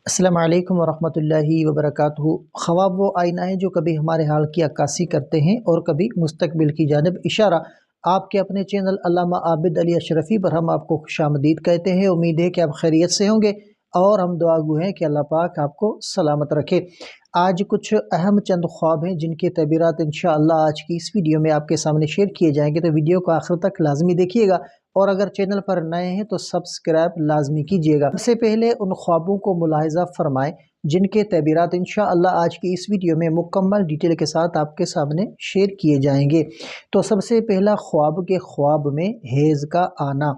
السلام علیکم ورحمۃ اللہ وبرکاتہ۔ خواب وہ آئینہ ہیں جو کبھی ہمارے حال کی عکاسی کرتے ہیں اور کبھی مستقبل کی جانب اشارہ۔ آپ کے اپنے چینل علامہ عابد علی اشرفی پر ہم آپ کو خوش آمدید کہتے ہیں۔ امید ہے کہ آپ خیریت سے ہوں گے اور ہم دعا گو ہیں کہ اللہ پاک آپ کو سلامت رکھے۔ آج کچھ اہم چند خواب ہیں جن کے تعبیرات انشاءاللہ آج کی اس ویڈیو میں آپ کے سامنے شیئر کیے جائیں گے، تو ویڈیو کو آخر تک لازمی دیکھیے گا، اور اگر چینل پر نئے ہیں تو سبسکرائب لازمی کیجیے گا۔ سب سے پہلے ان خوابوں کو ملاحظہ فرمائیں جن کے تعبیرات انشاءاللہ آج کی اس ویڈیو میں مکمل ڈیٹیل کے ساتھ آپ کے سامنے شیئر کیے جائیں گے۔ تو سب سے پہلا خواب کے خواب میں حیض کا آنا،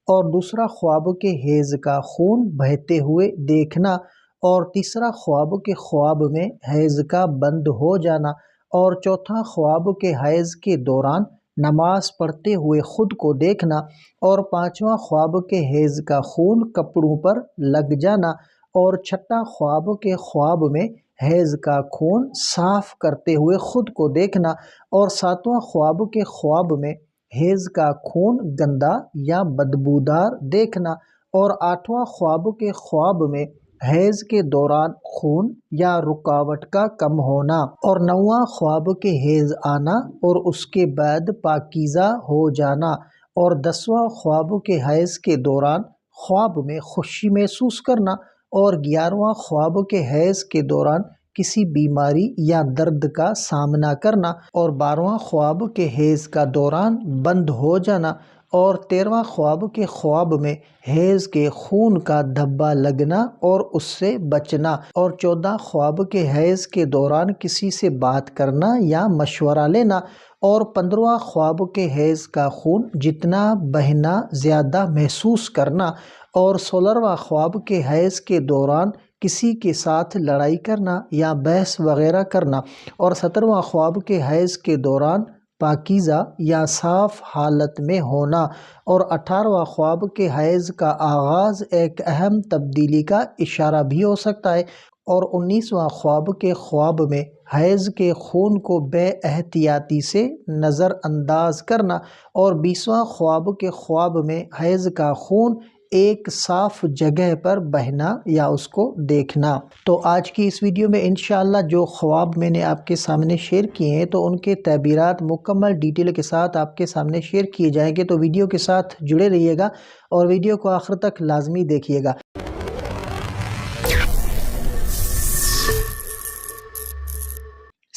اور دوسرا خواب کے حیض کا خون بہتے ہوئے دیکھنا، اور تیسرا خواب کے خواب میں حیض کا بند ہو جانا، اور چوتھا خواب کے حیض کے دوران نماز پڑھتے ہوئے خود کو دیکھنا، اور پانچواں خواب کے حیض کا خون کپڑوں پر لگ جانا، اور چھٹا خواب کے خواب میں حیض کا خون صاف کرتے ہوئے خود کو دیکھنا، اور ساتواں خواب کے خواب میں حیض کا خون گندا یا بدبودار دیکھنا، اور آٹھواں خواب کے خواب میں حیض کے دوران خون یا رکاوٹ کا کم ہونا، اور نواں خواب کے حیض آنا اور اس کے بعد پاکیزہ ہو جانا، اور 10واں خواب کے حیض کے دوران خواب میں خوشی محسوس کرنا، اور 11واں خواب کے حیض کے دوران کسی بیماری یا درد کا سامنا کرنا، اور 12واں خواب کے حیض کا دوران بند ہو جانا، اور 13واں خواب کے خواب میں حیض کے خون کا دھبا لگنا اور اس سے بچنا، اور 14 خواب کے حیض کے دوران کسی سے بات کرنا یا مشورہ لینا، اور 15واں خواب کے حیض کا خون جتنا بہنا زیادہ محسوس کرنا، اور 16واں خواب کے حیض کے دوران کسی کے ساتھ لڑائی کرنا یا بحث وغیرہ کرنا، اور 17واں خواب کے حیض کے دوران پاکیزہ یا صاف حالت میں ہونا، اور 18واں خواب کے حیض کا آغاز ایک اہم تبدیلی کا اشارہ بھی ہو سکتا ہے، اور 19واں خواب کے خواب میں حیض کے خون کو بے احتیاطی سے نظر انداز کرنا، اور 20واں خواب کے خواب میں حیض کا خون ایک صاف جگہ پر بہنا یا اس کو دیکھنا۔ تو آج کی اس ویڈیو میں انشاءاللہ جو خواب میں نے آپ کے سامنے شیئر کیے ہیں تو ان کے تعبیرات مکمل ڈیٹیل کے ساتھ آپ کے سامنے شیئر کیے جائیں گے، تو ویڈیو کے ساتھ جڑے رہیے گا اور ویڈیو کو آخر تک لازمی دیکھیے گا۔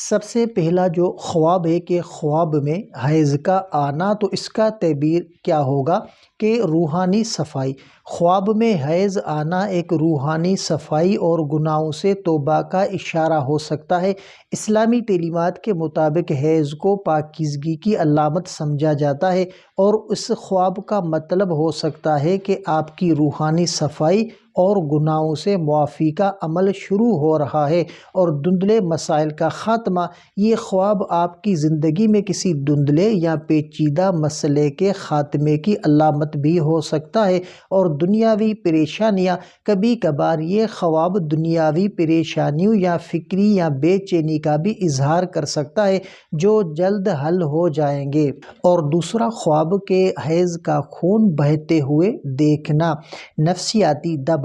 سب سے پہلا جو خواب ہے کہ خواب میں حیض کا آنا، تو اس کا تعبیر کیا ہوگا کہ روحانی صفائی۔ خواب میں حیض آنا ایک روحانی صفائی اور گناہوں سے توبہ کا اشارہ ہو سکتا ہے۔ اسلامی تعلیمات کے مطابق حیض کو پاکیزگی کی علامت سمجھا جاتا ہے، اور اس خواب کا مطلب ہو سکتا ہے کہ آپ کی روحانی صفائی اور گناہوں سے معافی کا عمل شروع ہو رہا ہے اور دھندلے مسائل کا خاتمہ۔ یہ خواب آپ کی زندگی میں کسی دھندلے یا پیچیدہ مسئلے کے خاتمے کی علامت بھی ہو سکتا ہے، اور دنیاوی پریشانیاں، کبھی کبھار یہ خواب دنیاوی پریشانیوں یا فکری یا بے چینی کا بھی اظہار کر سکتا ہے جو جلد حل ہو جائیں گے۔ اور دوسرا خواب کے حیض کا خون بہتے ہوئے دیکھنا، نفسیاتی دباؤ۔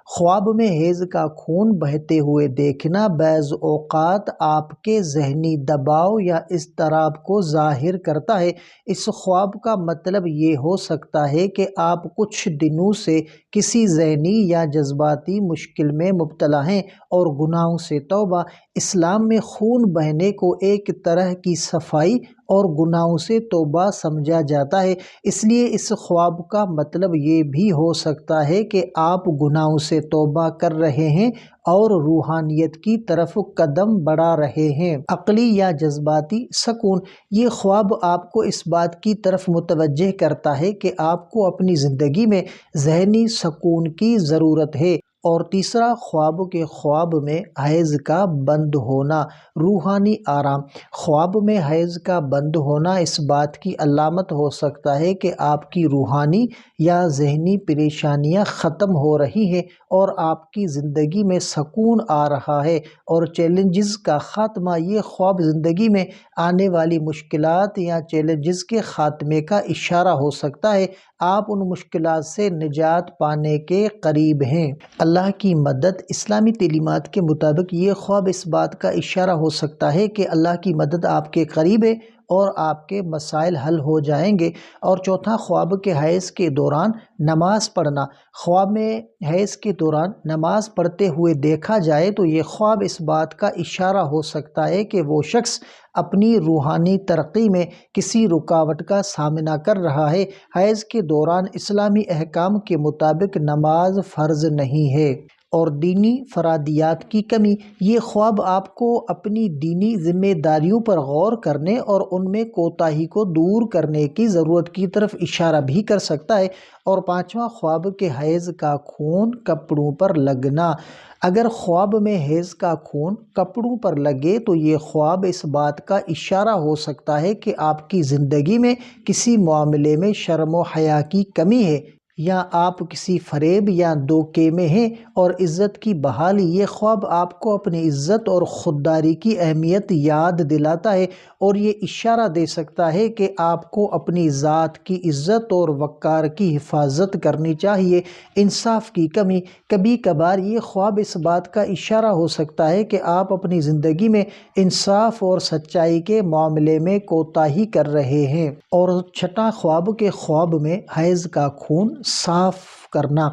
خواب میں حیض کا خون بہتے ہوئے دیکھنا بعض اوقات آپ کے ذہنی دباؤ یا اضطراب کو ظاہر کرتا ہے۔ اس خواب کا مطلب یہ ہو سکتا ہے کہ آپ کچھ دنوں سے کسی ذہنی یا جذباتی مشکل میں مبتلا ہیں، اور گناہوں سے توبہ۔ اسلام میں خون بہنے کو ایک طرح کی صفائی اور گناہوں سے توبہ سمجھا جاتا ہے، اس لیے اس خواب کا مطلب یہ بھی ہو سکتا ہے کہ آپ گناہوں سے توبہ کر رہے ہیں اور روحانیت کی طرف قدم بڑھا رہے ہیں۔ عقلی یا جذباتی سکون۔ یہ خواب آپ کو اس بات کی طرف متوجہ کرتا ہے کہ آپ کو اپنی زندگی میں ذہنی سکون کی ضرورت ہے۔ اور تیسرا خواب کے خواب میں حیض کا بند ہونا، روحانی آرام۔ خواب میں حیض کا بند ہونا اس بات کی علامت ہو سکتا ہے کہ آپ کی روحانی یا ذہنی پریشانیاں ختم ہو رہی ہیں اور آپ کی زندگی میں سکون آ رہا ہے اور چیلنجز کا خاتمہ۔ یہ خواب زندگی میں آنے والی مشکلات یا چیلنجز کے خاتمے کا اشارہ ہو سکتا ہے۔ آپ ان مشکلات سے نجات پانے کے قریب ہیں۔ اللہ کی مدد اسلامی تعلیمات کے مطابق یہ خواب اس بات کا اشارہ ہو سکتا ہے کہ اللہ کی مدد آپ کے قریب ہے اور آپ کے مسائل حل ہو جائیں گے۔ اور چوتھا، خواب کے حیض کے دوران نماز پڑھنا۔ خواب میں حیض کے دوران نماز پڑھتے ہوئے دیکھا جائے تو یہ خواب اس بات کا اشارہ ہو سکتا ہے کہ وہ شخص اپنی روحانی ترقی میں کسی رکاوٹ کا سامنا کر رہا ہے۔ حیض کے دوران اسلامی احکام کے مطابق نماز فرض نہیں ہے اور دینی فرادیات کی کمی۔ یہ خواب آپ کو اپنی دینی ذمہ داریوں پر غور کرنے اور ان میں کوتاہی کو دور کرنے کی ضرورت کی طرف اشارہ بھی کر سکتا ہے۔ اور پانچواں، خواب کے حیض کا خون کپڑوں پر لگنا۔ اگر خواب میں حیض کا خون کپڑوں پر لگے تو یہ خواب اس بات کا اشارہ ہو سکتا ہے کہ آپ کی زندگی میں کسی معاملے میں شرم و حیا کی کمی ہے، یا آپ کسی فریب یا دھوکے میں ہیں۔ اور عزت کی بحالی۔ یہ خواب آپ کو اپنی عزت اور خودداری کی اہمیت یاد دلاتا ہے اور یہ اشارہ دے سکتا ہے کہ آپ کو اپنی ذات کی عزت اور وقار کی حفاظت کرنی چاہیے۔ انصاف کی کمی۔ کبھی کبھار یہ خواب اس بات کا اشارہ ہو سکتا ہے کہ آپ اپنی زندگی میں انصاف اور سچائی کے معاملے میں کوتاہی کر رہے ہیں۔ اور چھٹا، خواب کے خواب میں حیض کا خون صاف کرنا۔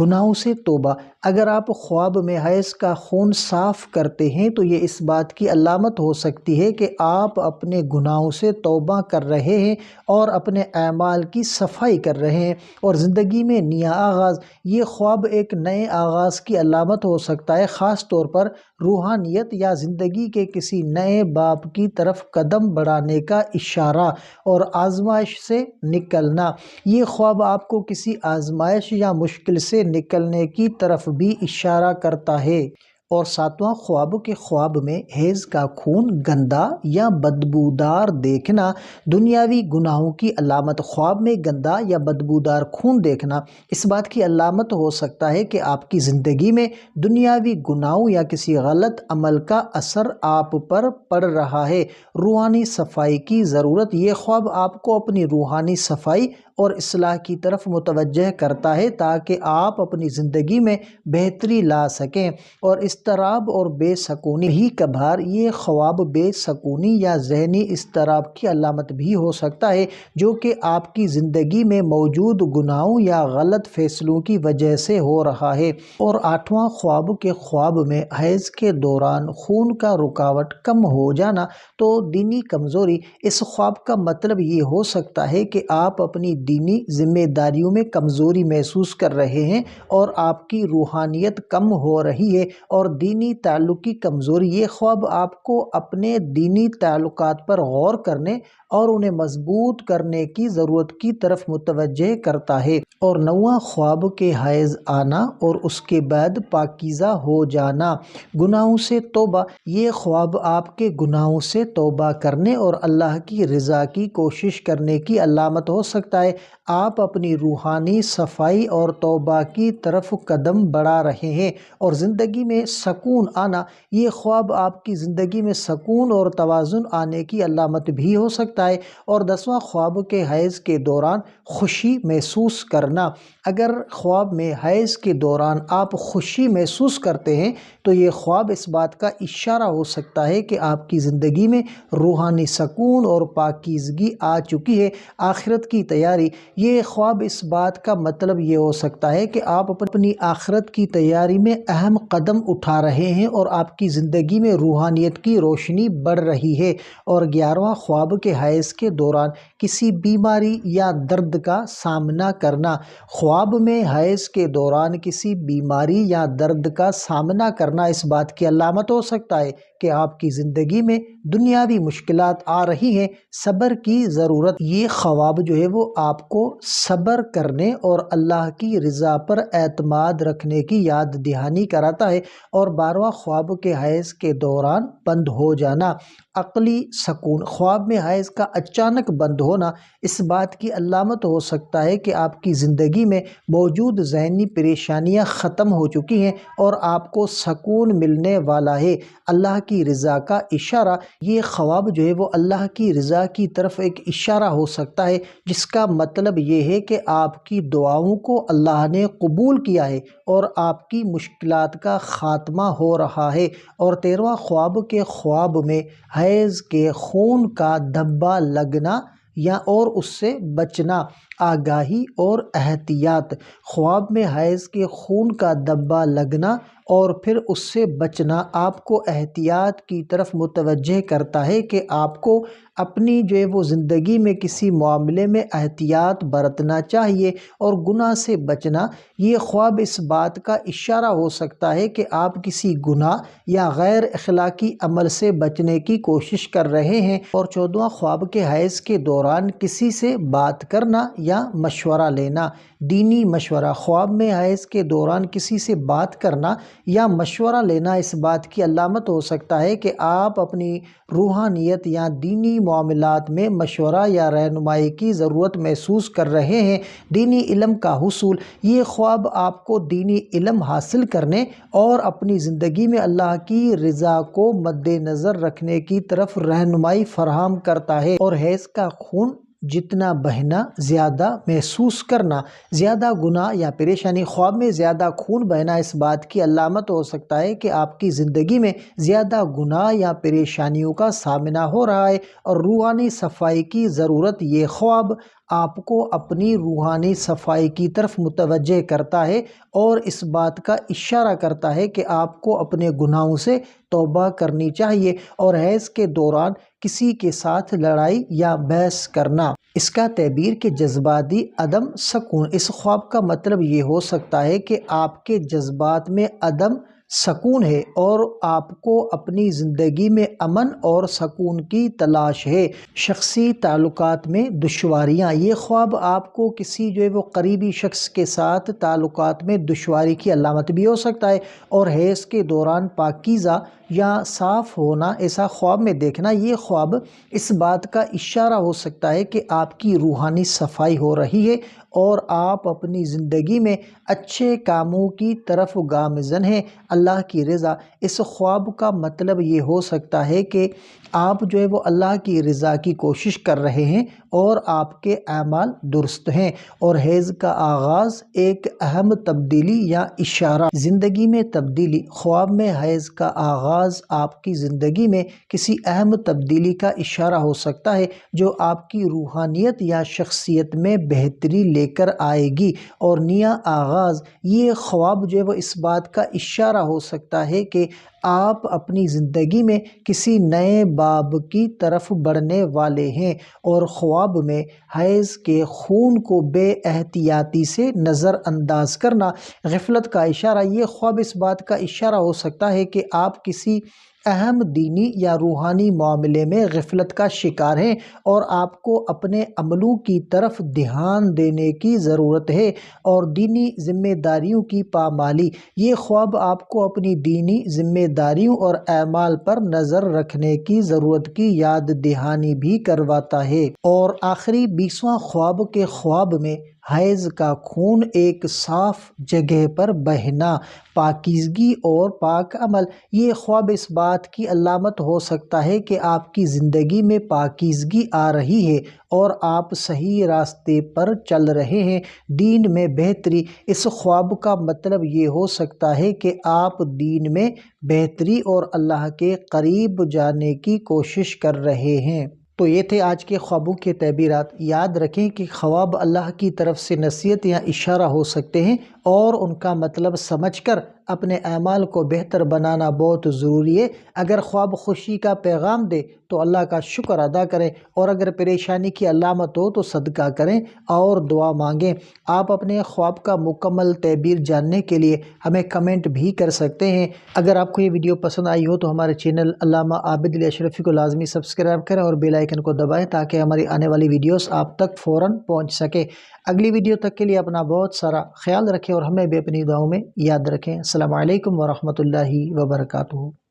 گناہوں سے توبہ۔ اگر آپ خواب میں حیض کا خون صاف کرتے ہیں تو یہ اس بات کی علامت ہو سکتی ہے کہ آپ اپنے گناہوں سے توبہ کر رہے ہیں اور اپنے اعمال کی صفائی کر رہے ہیں اور زندگی میں نیا آغاز۔ یہ خواب ایک نئے آغاز کی علامت ہو سکتا ہے، خاص طور پر روحانیت یا زندگی کے کسی نئے باب کی طرف قدم بڑھانے کا اشارہ۔ اور آزمائش سے نکلنا۔ یہ خواب آپ کو کسی آزمائش یا مشکل سے نکلنے کی طرف بھی اشارہ کرتا ہے۔ اور ساتواں، خواب کے خواب میں حیض کا خون گندا یا بدبودار دیکھنا۔ دنیاوی گناہوں کی علامت۔ خواب میں گندا یا بدبودار خون دیکھنا اس بات کی علامت ہو سکتا ہے کہ آپ کی زندگی میں دنیاوی گناہوں یا کسی غلط عمل کا اثر آپ پر پڑ رہا ہے۔ روحانی صفائی کی ضرورت۔ یہ خواب آپ کو اپنی روحانی صفائی اور اصلاح کی طرف متوجہ کرتا ہے تاکہ آپ اپنی زندگی میں بہتری لا سکیں۔ اور اضطراب اور بے سکونی۔ ہی کبھار یہ خواب بے سکونی یا ذہنی اضطراب کی علامت بھی ہو سکتا ہے جو کہ آپ کی زندگی میں موجود گناہوں یا غلط فیصلوں کی وجہ سے ہو رہا ہے۔ اور آٹھواں، خواب کے خواب میں حیض کے دوران خون کا رکاوٹ کم ہو جانا۔ تو دینی کمزوری۔ اس خواب کا مطلب یہ ہو سکتا ہے کہ آپ اپنی دینی ذمہ داریوں میں کمزوری محسوس کر رہے ہیں اور آپ کی روحانیت کم ہو رہی ہے۔ اور دینی تعلق کی کمزوری۔ یہ خواب آپ کو اپنے دینی تعلقات پر غور کرنے اور انہیں مضبوط کرنے کی ضرورت کی طرف متوجہ کرتا ہے۔ اور نواں، خواب کے حیض آنا اور اس کے بعد پاکیزہ ہو جانا۔ گناہوں سے توبہ۔ یہ خواب آپ کے گناہوں سے توبہ کرنے اور اللہ کی رضا کی کوشش کرنے کی علامت ہو سکتا ہے۔ آپ اپنی روحانی صفائی اور توبہ کی طرف قدم بڑھا رہے ہیں۔ اور زندگی میں سکون آنا۔ یہ خواب آپ کی زندگی میں سکون اور توازن آنے کی علامت بھی ہو سکتا ہے۔ اور 10واں، خواب کے حیض کے دوران خوشی محسوس کرنا۔ اگر خواب میں حیض کے دوران آپ خوشی محسوس کرتے ہیں تو یہ خواب اس بات کا اشارہ ہو سکتا ہے کہ آپ کی زندگی میں روحانی سکون اور پاکیزگی آ چکی ہے۔ آخرت کی تیاری۔ یہ خواب اس بات کا مطلب یہ ہو سکتا ہے کہ آپ اپنی آخرت کی تیاری میں اہم قدم اٹھا رہے ہیں اور آپ کی زندگی میں روحانیت کی روشنی بڑھ رہی ہے۔ اور 11واں، خواب کے حیض کے دوران کسی بیماری یا درد کا سامنا کرنا۔ خواب میں حیض کے دوران کسی بیماری یا درد کا سامنا کرنا اس بات کی علامت ہو سکتا ہے کہ آپ کی زندگی میں دنیاوی مشکلات آ رہی ہیں۔ صبر کی ضرورت۔ یہ خواب جو ہے وہ آپ کو صبر کرنے اور اللہ کی رضا پر اعتماد رکھنے کی یاد دہانی کراتا ہے۔ اور 12واں، خواب کے حیض کے دوران بند ہو جانا۔ عقلی سکون، خواب میں حیض کا اچانک بند ہونا اس بات کی علامت ہو سکتا ہے کہ آپ کی زندگی میں موجود ذہنی پریشانیاں ختم ہو چکی ہیں اور آپ کو سکون ملنے والا ہے۔ اللہ کی رضا کا اشارہ، یہ خواب جو ہے وہ اللہ کی رضا کی طرف ایک اشارہ ہو سکتا ہے، جس کا مطلب یہ ہے کہ آپ کی دعاؤں کو اللہ نے قبول کیا ہے اور آپ کی مشکلات کا خاتمہ ہو رہا ہے۔ اور 13واں خواب کے خواب میں حیض کے خون کا دھبا لگنا یا اور اس سے بچنا، آگاہی اور احتیاط۔ خواب میں حیض کے خون کا دھبا لگنا اور پھر اس سے بچنا آپ کو احتیاط کی طرف متوجہ کرتا ہے کہ آپ کو اپنی جو ہے وہ زندگی میں کسی معاملے میں احتیاط برتنا چاہیے اور گناہ سے بچنا۔ یہ خواب اس بات کا اشارہ ہو سکتا ہے کہ آپ کسی گناہ یا غیر اخلاقی عمل سے بچنے کی کوشش کر رہے ہیں۔ اور 14واں خواب کے حیض کے دوران کسی سے بات کرنا یا مشورہ لینا، دینی مشورہ۔ خواب میں حیض کے دوران کسی سے بات کرنا یا مشورہ لینا اس بات کی علامت ہو سکتا ہے کہ آپ اپنی روحانیت یا دینی معاملات میں مشورہ یا رہنمائی کی ضرورت محسوس کر رہے ہیں۔ دینی علم کا حصول، یہ خواب آپ کو دینی علم حاصل کرنے اور اپنی زندگی میں اللہ کی رضا کو مد نظر رکھنے کی طرف رہنمائی فراہم کرتا ہے۔ اور حیض کا خون جتنا بہنا، زیادہ محسوس کرنا، زیادہ گناہ یا پریشانی۔ خواب میں زیادہ خون بہنا اس بات کی علامت ہو سکتا ہے کہ آپ کی زندگی میں زیادہ گناہ یا پریشانیوں کا سامنا ہو رہا ہے اور روحانی صفائی کی ضرورت۔ یہ خواب آپ کو اپنی روحانی صفائی کی طرف متوجہ کرتا ہے اور اس بات کا اشارہ کرتا ہے کہ آپ کو اپنے گناہوں سے توبہ کرنی چاہیے۔ اور حیض کے دوران کسی کے ساتھ لڑائی یا بحث کرنا، اس کا تعبیر کہ جذباتی عدم سکون۔ اس خواب کا مطلب یہ ہو سکتا ہے کہ آپ کے جذبات میں عدم سکون ہے اور آپ کو اپنی زندگی میں امن اور سکون کی تلاش ہے۔ شخصی تعلقات میں دشواریاں، یہ خواب آپ کو کسی جو ہے وہ قریبی شخص کے ساتھ تعلقات میں دشواری کی علامت بھی ہو سکتا ہے۔ اور حیض کے دوران پاکیزہ یا صاف ہونا، ایسا خواب میں دیکھنا، یہ خواب اس بات کا اشارہ ہو سکتا ہے کہ آپ کی روحانی صفائی ہو رہی ہے اور آپ اپنی زندگی میں اچھے کاموں کی طرف گامزن ہیں۔ اللہ کی رضا، اس خواب کا مطلب یہ ہو سکتا ہے کہ آپ جو ہے وہ اللہ کی رضا کی کوشش کر رہے ہیں اور آپ کے اعمال درست ہیں۔ اور حیض کا آغاز ایک اہم تبدیلی یا اشارہ، زندگی میں تبدیلی۔ خواب میں حیض کا آغاز آپ کی زندگی میں کسی اہم تبدیلی کا اشارہ ہو سکتا ہے جو آپ کی روحانیت یا شخصیت میں بہتری لے کر آئے گی۔ اور نیا آغاز، یہ خواب جو ہے وہ اس بات کا اشارہ ہو سکتا ہے کہ آپ اپنی زندگی میں کسی نئے باب کی طرف بڑھنے والے ہیں۔ اور خواب میں حیض کے خون کو بے احتیاطی سے نظر انداز کرنا، غفلت کا اشارہ، یہ خواب اس بات کا اشارہ ہو سکتا ہے کہ آپ کسی اہم دینی یا روحانی معاملے میں غفلت کا شکار ہیں اور آپ کو اپنے عملوں کی طرف دھیان دینے کی ضرورت ہے۔ اور دینی ذمہ داریوں کی پامالی، یہ خواب آپ کو اپنی دینی ذمہ داریوں اور اعمال پر نظر رکھنے کی ضرورت کی یاد دہانی بھی کرواتا ہے۔ اور آخری 20واں خواب کے خواب میں حیض کا خون ایک صاف جگہ پر بہنا، پاکیزگی اور پاک عمل، یہ خواب اس بات کی علامت ہو سکتا ہے کہ آپ کی زندگی میں پاکیزگی آ رہی ہے اور آپ صحیح راستے پر چل رہے ہیں۔ دین میں بہتری، اس خواب کا مطلب یہ ہو سکتا ہے کہ آپ دین میں بہتری اور اللہ کے قریب جانے کی کوشش کر رہے ہیں۔ تو یہ تھے آج کے خوابوں کے تعبیرات۔ یاد رکھیں کہ خواب اللہ کی طرف سے نصیحت یا اشارہ ہو سکتے ہیں اور ان کا مطلب سمجھ کر اپنے اعمال کو بہتر بنانا بہت ضروری ہے۔ اگر خواب خوشی کا پیغام دے تو اللہ کا شکر ادا کریں، اور اگر پریشانی کی علامت ہو تو صدقہ کریں اور دعا مانگیں۔ آپ اپنے خواب کا مکمل تعبیر جاننے کے لیے ہمیں کمنٹ بھی کر سکتے ہیں۔ اگر آپ کو یہ ویڈیو پسند آئی ہو تو ہمارے چینل علامہ عابد علی اشرفی کو لازمی سبسکرائب کریں اور بیل آئیکن کو دبائیں تاکہ ہماری آنے والی ویڈیوز آپ تک فوراً پہنچ سکے۔ اگلی ویڈیو تک کے لیے اپنا بہت سارا خیال رکھیں اور ہمیں بھی اپنی دعاؤں میں یاد رکھیں۔ السلام علیکم ورحمۃ اللہ وبرکاتہ۔